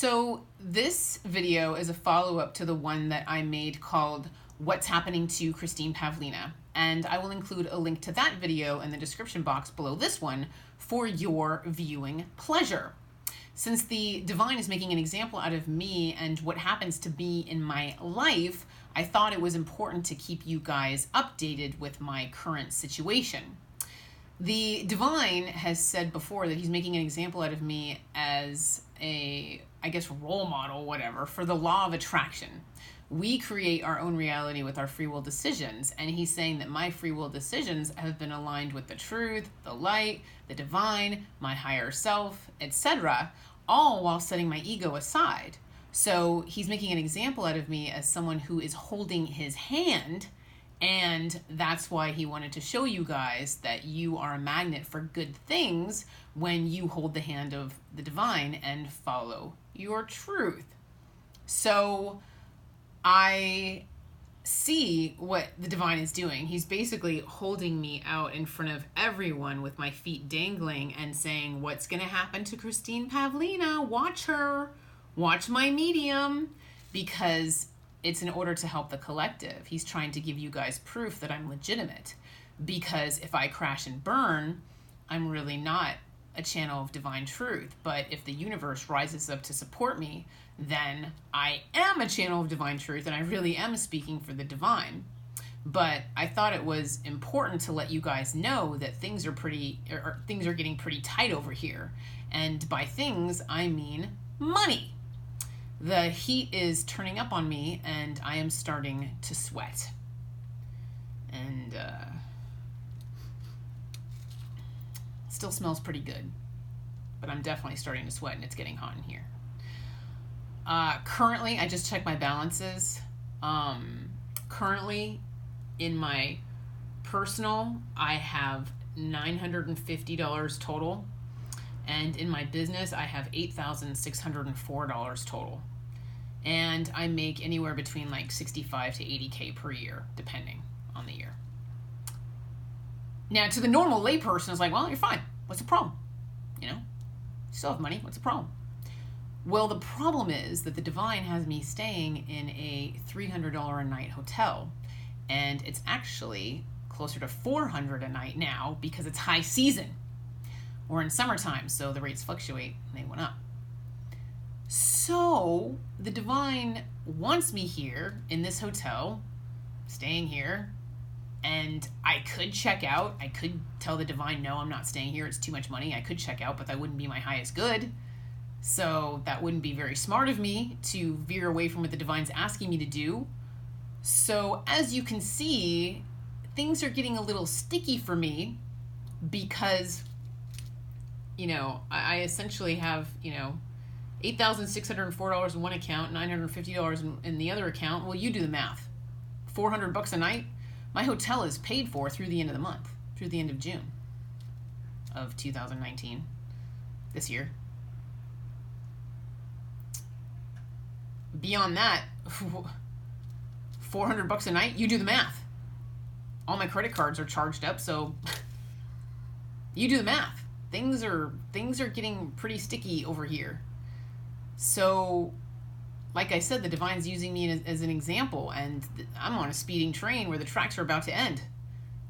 So this video is a follow-up to the one that I made called What's Happening to Christine Pavlina, and I will include a link to that video in the description box below this one for your viewing pleasure. Since the divine is making an example out of me and what happens to be in my life, I thought it was important to keep you guys updated with my current situation. The divine has said before that he's making an example out of me as a, role model, whatever, for the law of attraction. We create our own reality with our free will decisions, and he's saying that my free will decisions have been aligned with the truth, the light, the divine, my higher self, etc., all while setting my ego aside. So he's making an example out of me as someone who is holding his hand, and that's why he wanted to show you guys that you are a magnet for good things when you hold the hand of the divine and follow your truth. So I see what the divine is doing. He's basically holding me out in front of everyone with my feet dangling and saying, what's going to happen to Christine Pavlina? Watch her. Watch my medium. Because it's in order to help the collective. He's trying to give you guys proof that I'm legitimate. Because if I crash and burn, I'm really not a channel of divine truth. But if the universe rises up to support me, then I am a channel of divine truth, and I really am speaking for the divine. But I thought it was important to let you guys know that things are getting pretty tight over here. And by things, I mean money. The heat is turning up on me, and I am starting to sweat. And still smells pretty good, but I'm definitely starting to sweat, and it's getting hot in here. Currently, I just checked my balances. Currently, in my personal, I have $950 total. And in my business, I have $8,604 total. And I make anywhere between like 65 to 80K per year, depending on the year. Now, to the normal layperson, it's like, well, you're fine. What's the problem? You still have money. What's the problem? Well, the problem is that the divine has me staying in a $300 a night hotel. And it's actually closer to $400 a night now because it's high season. We're in summertime, so the rates fluctuate, and they went up. So the divine wants me here in this hotel, staying here, and I could check out. I could tell the divine, no, I'm not staying here. It's too much money. I could check out, but that wouldn't be my highest good. So that wouldn't be very smart of me to veer away from what the divine's asking me to do. So as you can see, things are getting a little sticky for me because I essentially have, $8,604 in one account, $950 in the other account. Well, you do the math. $400 a night. My hotel is paid for through the end of the month, through the end of June of 2019, this year. Beyond that, $400 a night, you do the math. All my credit cards are charged up, so you do the math. Things are getting pretty sticky over here. So, like I said, the divine's using me as an example, and I'm on a speeding train where the tracks are about to end.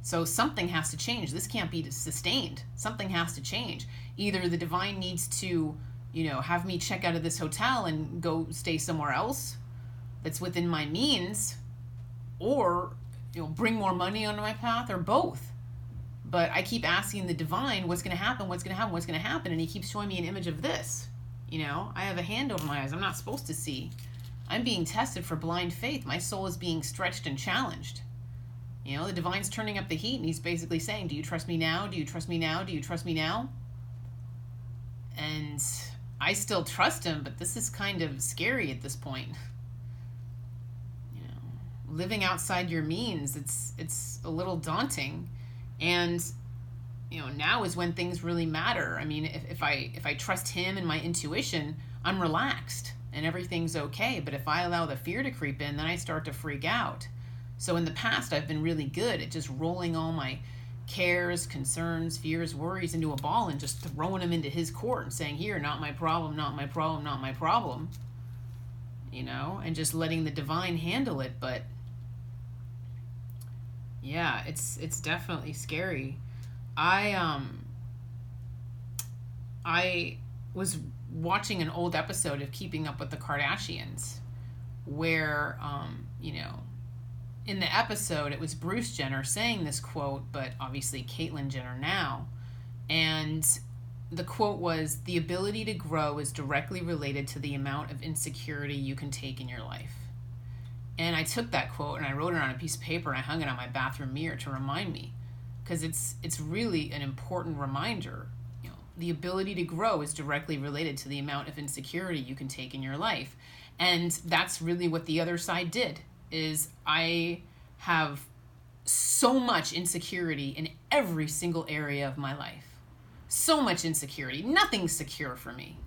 So something has to change. This can't be sustained. Something has to change. Either the divine needs to, have me check out of this hotel and go stay somewhere else that's within my means, or, bring more money onto my path, or both. But I keep asking the divine, what's going to happen, what's going to happen, what's going to happen? And he keeps showing me an image of this. I have a hand over my eyes. I'm not supposed to see. I'm being tested for blind faith. My soul is being stretched and challenged. The divine's turning up the heat, and he's basically saying, do you trust me now? Do you trust me now? Do you trust me now? And I still trust him, but this is kind of scary at this point. Living outside your means, it's a little daunting. And now is when things really matter. I mean, if I trust him and my intuition, I'm relaxed and everything's okay. But if I allow the fear to creep in, then I start to freak out. So in the past, I've been really good at just rolling all my cares, concerns, fears, worries into a ball and just throwing them into his court and saying, here, not my problem, not my problem, not my problem. You know, and just letting the divine handle it. But yeah, it's definitely scary. I was watching an old episode of Keeping Up with the Kardashians where, you know, in the episode, it was Bruce Jenner saying this quote, but obviously Caitlyn Jenner now. And the quote was, the ability to grow is directly related to the amount of insecurity you can take in your life. And I took that quote and I wrote it on a piece of paper and I hung it on my bathroom mirror to remind me. Because it's really an important reminder. You know, the ability to grow is directly related to the amount of insecurity you can take in your life. And that's really what the other side did. Is I have so much insecurity in every single area of my life. So much insecurity. Nothing's secure for me.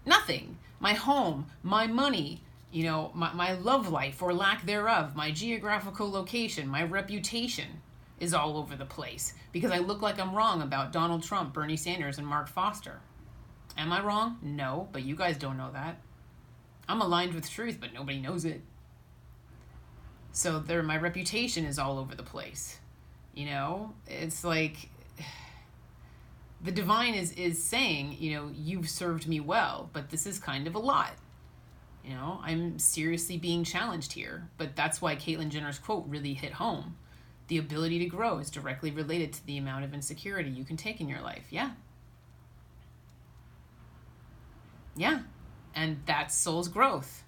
Nothing. My home, my money, you know, my love life or lack thereof, my geographical location, my reputation is all over the place because I look like I'm wrong about Donald Trump, Bernie Sanders, and Mark Foster. Am I wrong? No, but you guys don't know that. I'm aligned with truth, but nobody knows it. So my reputation is all over the place. You know, it's like the divine is saying, you know, you've served me well, but this is kind of a lot. You know, I'm seriously being challenged here. But that's why Caitlyn Jenner's quote really hit home. The ability to grow is directly related to the amount of insecurity you can take in your life. Yeah. Yeah. And that's soul's growth.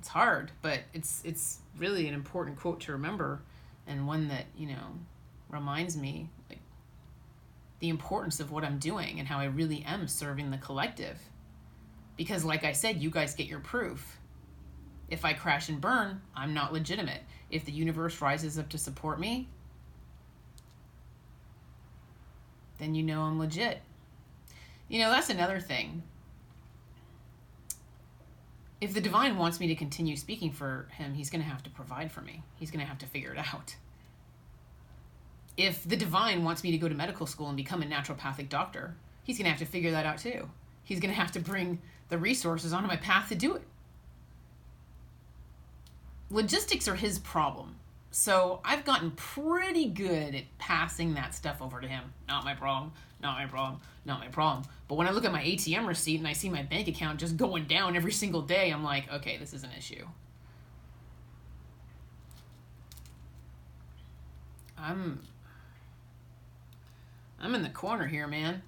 It's hard, but it's really an important quote to remember, and one that, you know, reminds me like the importance of what I'm doing and how I really am serving the collective. Because like I said, you guys get your proof. If I crash and burn, I'm not legitimate. If the universe rises up to support me, then you know I'm legit. You know, that's another thing. If the divine wants me to continue speaking for him, he's going to have to provide for me. He's going to have to figure it out. If the divine wants me to go to medical school and become a naturopathic doctor, he's going to have to figure that out too. He's going to have to bring the resources onto my path to do it. Logistics are his problem. So I've gotten pretty good at passing that stuff over to him. Not my problem, not my problem, not my problem. But when I look at my ATM receipt and I see my bank account just going down every single day, I'm like, okay, this is an issue. I'm in the corner here, man.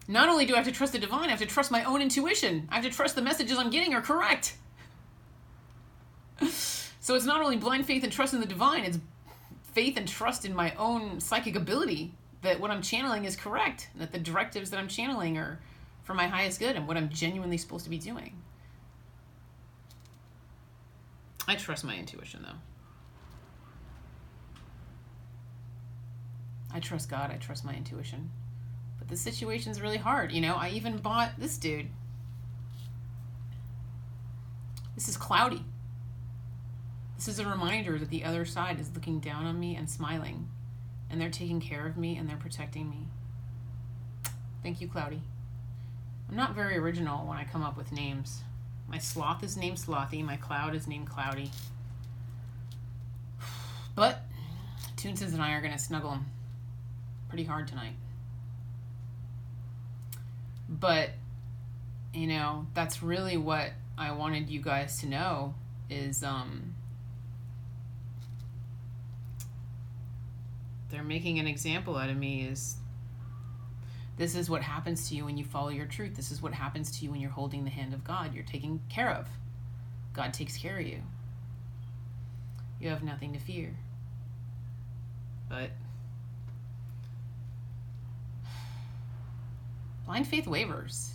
Not only do I have to trust the divine, I have to trust my own intuition. I have to trust the messages I'm getting are correct. So it's not only blind faith and trust in the divine, it's faith and trust in my own psychic ability that what I'm channeling is correct, and that the directives that I'm channeling are for my highest good and what I'm genuinely supposed to be doing. I trust my intuition, though. I trust God. I trust my intuition. But this situation's really hard. You know, I even bought this dude. This is cloudy. This is a reminder that the other side is looking down on me and smiling. And they're taking care of me and they're protecting me. Thank you, Cloudy. I'm not very original when I come up with names. My sloth is named Slothy. My cloud is named Cloudy. But Toonses and I are going to snuggle him pretty hard tonight. But, you know, that's really what I wanted you guys to know is, they're making an example out of me. Is this is what happens to you when you follow your truth. This is what happens to you when you're holding the hand of God. You're taken care of. God takes care of you. You have nothing to fear. But blind faith wavers.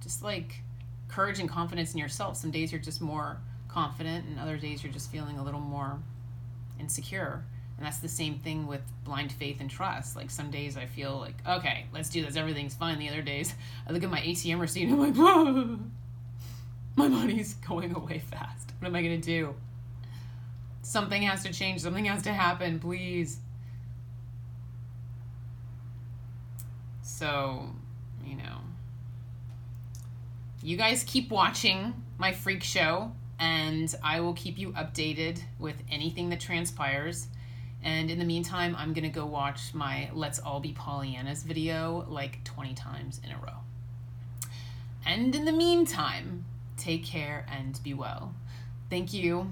Just like courage and confidence in yourself. Some days you're just more confident and other days you're just feeling a little more insecure. And that's the same thing with blind faith and trust. Like some days I feel like, okay, let's do this. Everything's fine. The other days I look at my ATM receipt and I'm like, whoa, my money's going away fast. What am I going to do? Something has to change. Something has to happen, please. So, you know, you guys keep watching my freak show, and I will keep you updated with anything that transpires. And in the meantime, I'm going to go watch my Let's All Be Pollyannas video like 20 times in a row. And in the meantime, take care and be well. Thank you.